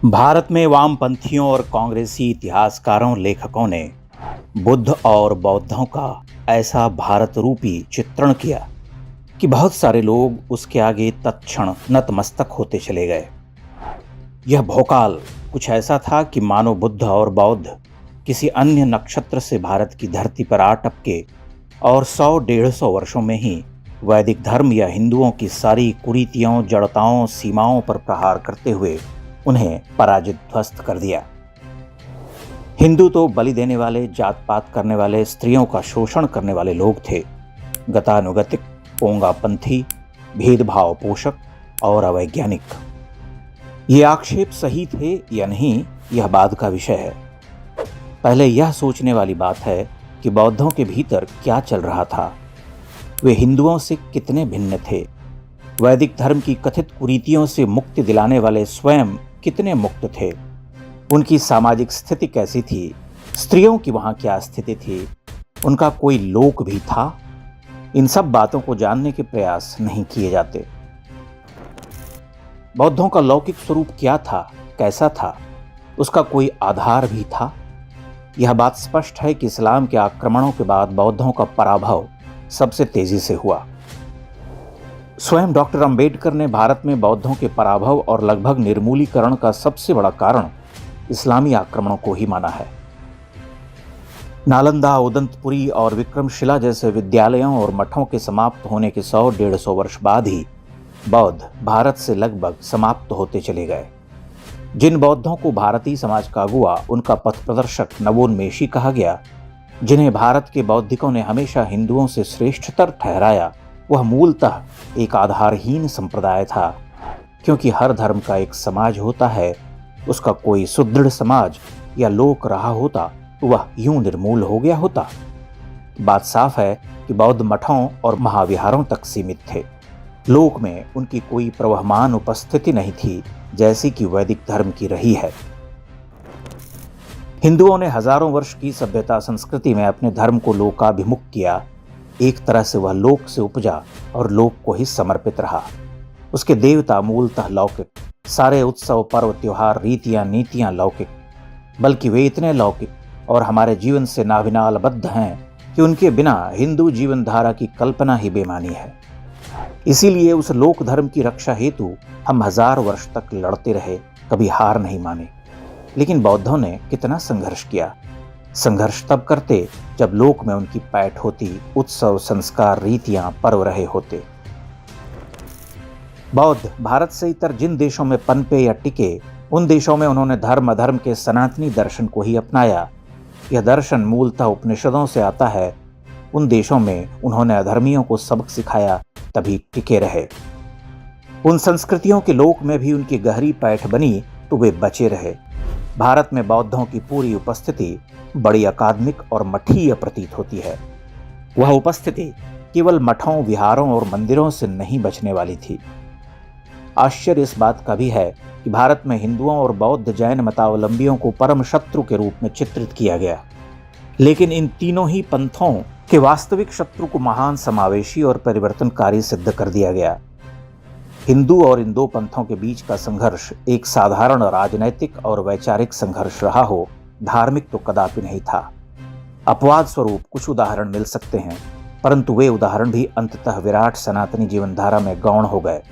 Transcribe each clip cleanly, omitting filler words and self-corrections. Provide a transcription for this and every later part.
भारत में वामपंथियों और कांग्रेसी इतिहासकारों लेखकों ने बुद्ध और बौद्धों का ऐसा भारत रूपी चित्रण किया कि बहुत सारे लोग उसके आगे तत्क्षण नतमस्तक होते चले गए। यह भोकाल कुछ ऐसा था कि मानो बुद्ध और बौद्ध किसी अन्य नक्षत्र से भारत की धरती पर आ टपके और 100-150 वर्षों में ही वैदिक धर्म या हिंदुओं की सारी कुरीतियों, जड़ताओं, सीमाओं पर प्रहार करते हुए उन्हें पराजित ध्वस्त कर दिया। हिंदू तो बलि देने वाले, जात पात करने वाले, स्त्रियों का शोषण करने वाले लोग थे। गतानुगतिक, पोंगापंथी, भेदभाव पोषक और अवैज्ञानिक। ये आक्षेप सही थे या नहीं, यह बाद का विषय है। पहले यह सोचने वाली बात है कि बौद्धों के भीतर क्या चल रहा था। वे हिंदुओं से कितने भिन्न थे। वैदिक धर्म की कथित कुरीतियों से मुक्ति दिलाने वाले स्वयं कितने मुक्त थे। उनकी सामाजिक स्थिति कैसी थी, स्त्रियों की वहां क्या स्थिति थी, उनका कोई लोक भी था। इन सब बातों को जानने के प्रयास नहीं किए जाते। बौद्धों का लौकिक स्वरूप क्या था, कैसा था, उसका कोई आधार भी था। यह बात स्पष्ट है कि इस्लाम के आक्रमणों के बाद बौद्धों का पराभव सबसे तेजी से हुआ। स्वयं डॉक्टर अंबेडकर ने भारत में बौद्धों के पराभव और लगभग निर्मूलीकरण का सबसे बड़ा कारण इस्लामी आक्रमणों को ही माना है। नालंदा, उदंतपुरी और विक्रमशिला जैसे विद्यालयों और मठों के समाप्त होने के 100-150 वर्ष बाद ही बौद्ध भारत से लगभग समाप्त होते चले गए। जिन बौद्धों को भारतीय समाज का अगुआ, उनका पथ प्रदर्शक, नवोन्मेषी कहा गया, जिन्हें भारत के बौद्धिकों ने हमेशा हिंदुओं से श्रेष्ठतर ठहराया, वह मूलतः एक आधारहीन संप्रदाय था। क्योंकि हर धर्म का एक समाज होता है, उसका कोई सुदृढ़ समाज या लोक रहा होता तो वह यूं निर्मूल हो गया होता। बात साफ है कि बौद्ध मठों और महाविहारों तक सीमित थे। लोक में उनकी कोई प्रवहमान उपस्थिति नहीं थी, जैसी कि वैदिक धर्म की रही है। हिंदुओं ने हजारों वर्ष की सभ्यता संस्कृति में अपने धर्म को लोकाभिमुख किया। एक तरह से वह लोक से उपजा और लोक को ही समर्पित रहा। उसके देवता मूलतः लौकिक, सारे उत्सव, पर्व, त्योहार, रीतियां, नीतियां लौकिक, बल्कि वे इतने लौकिक और हमारे जीवन से नाभिनालबद्ध हैं कि उनके बिना हिंदू जीवन धारा की कल्पना ही बेमानी है। इसीलिए उस लोक धर्म की रक्षा हेतु हम 1000 वर्ष तक लड़ते रहे, कभी हार नहीं माने। लेकिन बौद्धों ने कितना संघर्ष किया। संघर्ष तब करते जब लोक में उनकी पैठ होती, उत्सव, संस्कार, रीतियां, पर्व रहे होते। बौद्ध भारत से इतर जिन देशों में पनपे या टिके, उन देशों में उन्होंने धर्म अधर्म के सनातनी दर्शन को ही अपनाया। यह दर्शन मूलतः उपनिषदों से आता है। उन देशों में उन्होंने अधर्मियों को सबक सिखाया, तभी टिके रहे। उन संस्कृतियों के लोक में भी उनकी गहरी पैठ बनी तो वे बचे रहे। भारत में बौद्धों की पूरी उपस्थिति बड़ी अकादमिक और मठीय प्रतीत होती है। वह उपस्थिति केवल मठों, विहारों और मंदिरों से नहीं बचने वाली थी। आश्चर्य इस बात का भी है कि भारत में हिंदुओं और बौद्ध जैन मतावलंबियों को परम शत्रु के रूप में चित्रित किया गया। लेकिन इन तीनों ही पंथों के वास्तविक शत्रु को महान समावेशी और परिवर्तनकारी सिद्ध कर दिया गया। हिंदू और इन दो पंथों के बीच का संघर्ष एक साधारण राजनैतिक और वैचारिक संघर्ष रहा हो, धार्मिक तो कदापि नहीं था। अपवाद स्वरूप कुछ उदाहरण मिल सकते हैं, परंतु वे उदाहरण भी अंततः विराट सनातनी जीवनधारा में गौण हो गए।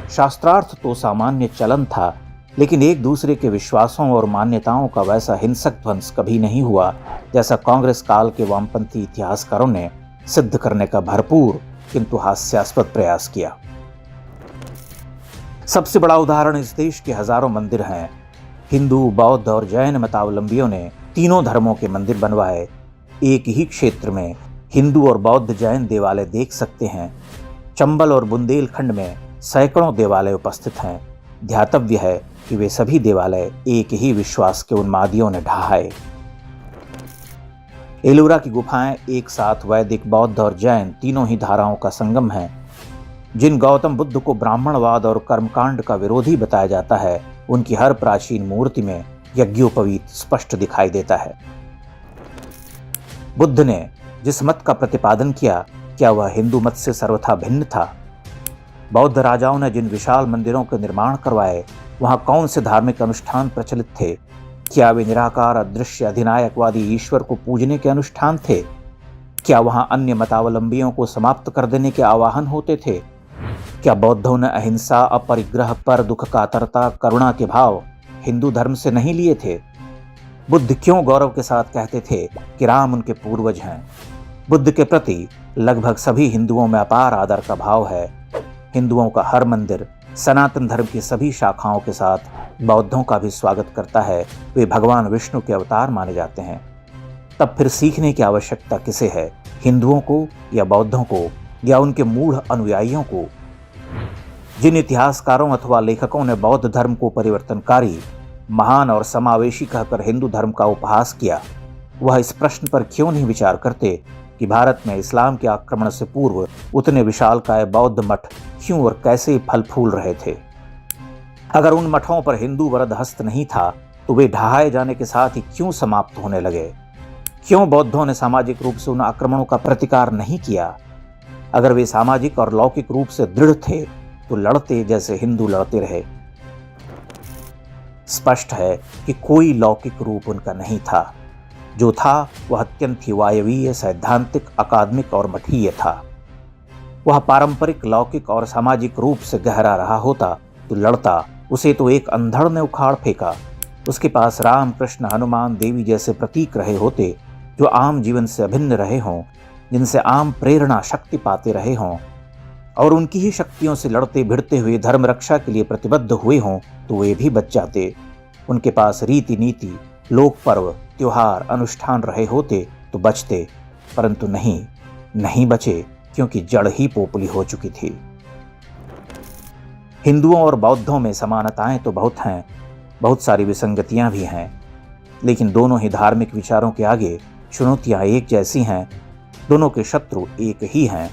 शास्त्रार्थ तो सामान्य चलन था, लेकिन एक दूसरे के विश्वासों और मान्यताओं का वैसा हिंसक ध्वंस कभी नहीं हुआ जैसा कांग्रेस काल के वामपंथी इतिहासकारों ने सिद्ध करने का भरपूर किंतु हास्यास्पद प्रयास किया। सबसे बड़ा उदाहरण इस देश के हजारों मंदिर हैं। हिंदू, बौद्ध और जैन मतावलंबियों ने तीनों धर्मों के मंदिर बनवाए। एक ही क्षेत्र में हिंदू और बौद्ध जैन देवालय देख सकते हैं। चंबल और बुंदेलखंड में सैकड़ों देवालय उपस्थित हैं। ध्यातव्य है कि वे सभी देवालय एक ही विश्वास के उन्मादियों ने ढहाए। एलोरा की गुफाएं एक साथ वैदिक, बौद्ध और जैन तीनों ही धाराओं का संगम हैं। जिन गौतम बुद्ध को ब्राह्मणवाद और कर्मकांड का विरोधी बताया जाता है, उनकी हर प्राचीन मूर्ति में यज्ञोपवीत स्पष्ट दिखाई देता है। बुद्ध ने जिस मत का प्रतिपादन किया, क्या वह हिंदू मत से सर्वथा भिन्न था? बौद्ध राजाओं ने जिन विशाल मंदिरों के निर्माण करवाए, वहां कौन से धार्मिक अनुष्ठान प्रचलित थे? क्या वे निराकार अदृश्य अधिनायकवादी ईश्वर को पूजने के अनुष्ठान थे? क्या वहां अन्य मतावलंबियों को समाप्त कर देने के आवाहन होते थे? क्या बौद्धों ने अहिंसा, अपरिग्रह, पर दुख कातरता, करुणा के भाव हिंदू धर्म से नहीं लिए थे? बुद्ध क्यों गौरव के साथ कहते थे कि राम उनके पूर्वज हैं? बुद्ध के प्रति लगभग सभी हिंदुओं में अपार आदर का भाव है। हिंदुओं का हर मंदिर सनातन धर्म की सभी शाखाओं के साथ बौद्धों का भी स्वागत करता है। वे भगवान विष्णु के अवतार माने जाते हैं। तब फिर सीखने की आवश्यकता किसे है, हिंदुओं को या बौद्धों को या उनके मूढ़ अनुयायियों को? जिन इतिहासकारों अथवा लेखकों ने बौद्ध धर्म को परिवर्तनकारी, महान और समावेशी कहकर हिंदू धर्म का उपहास किया, वह इस प्रश्न पर क्यों नहीं विचार करते कि भारत में इस्लाम के आक्रमण से पूर्व उतने विशालकाय बौद्ध मठ क्यों और कैसे फल फूल रहे थे? अगर उन मठों पर हिंदू वरद हस्त नहीं था तो वे ढहाए जाने के साथ ही क्यों समाप्त होने लगे? क्यों बौद्धों ने सामाजिक रूप से उन आक्रमणों का प्रतिकार नहीं किया? अगर वे सामाजिक और लौकिक रूप से दृढ़ थे तो लड़ते जैसे हिंदू लड़ते रहे। स्पष्ट है कि कोई लौकिक रूप उनका नहीं था। जो था वह अत्यंत ही वायवीय, सैद्धांतिक, अकादमिक और मठीय था। वह पारंपरिक, लौकिक और सामाजिक रूप से गहरा रहा होता तो लड़ता, उसे तो एक अंधड़ ने उखाड़ फेंका। उसके पास राम, कृष्ण, हनुमान, देवी जैसे प्रतीक रहे होते जो आम जीवन से अभिन्न रहे हों, जिनसे आम प्रेरणा, शक्ति पाते रहे हों और उनकी ही शक्तियों से लड़ते भिड़ते हुए धर्म रक्षा के लिए प्रतिबद्ध हुए हों तो वे भी बच जाते। उनके पास रीति नीति, लोक पर्व, त्योहार, अनुष्ठान रहे होते तो बचते, परंतु नहीं बचे क्योंकि जड़ ही पोपली हो चुकी थी। हिंदुओं और बौद्धों में समानताएं तो बहुत हैं, बहुत सारी विसंगतियां भी हैं, लेकिन दोनों ही धार्मिक विचारों के आगे चुनौतियां एक जैसी हैं। दोनों के शत्रु एक ही हैं।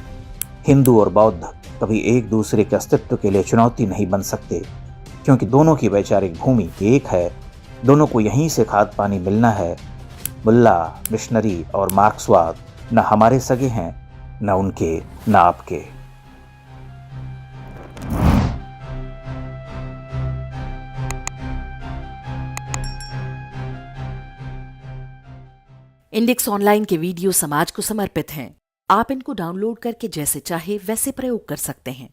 हिंदू और बौद्ध कभी एक दूसरे के अस्तित्व के लिए चुनौती नहीं बन सकते, क्योंकि दोनों की वैचारिक भूमि एक है। दोनों को यहीं से खाद पानी मिलना है। मुल्ला, मिशनरी और मार्क्सवाद न हमारे सगे हैं, न उनके, न आपके। इंडेक्स ऑनलाइन के वीडियो समाज को समर्पित हैं। आप इनको डाउनलोड करके जैसे चाहे वैसे प्रयोग कर सकते हैं।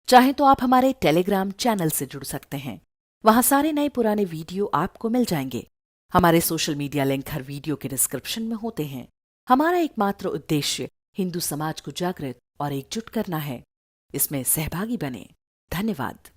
चाहे तो आप हमारे टेलीग्राम चैनल से जुड़ सकते हैं। वहां सारे नए पुराने वीडियो आपको मिल जाएंगे। हमारे सोशल मीडिया लिंक हर वीडियो के डिस्क्रिप्शन में होते हैं। हमारा एकमात्र उद्देश्य हिंदू समाज को जागृत और एकजुट करना है। इसमें सहभागी बने। धन्यवाद।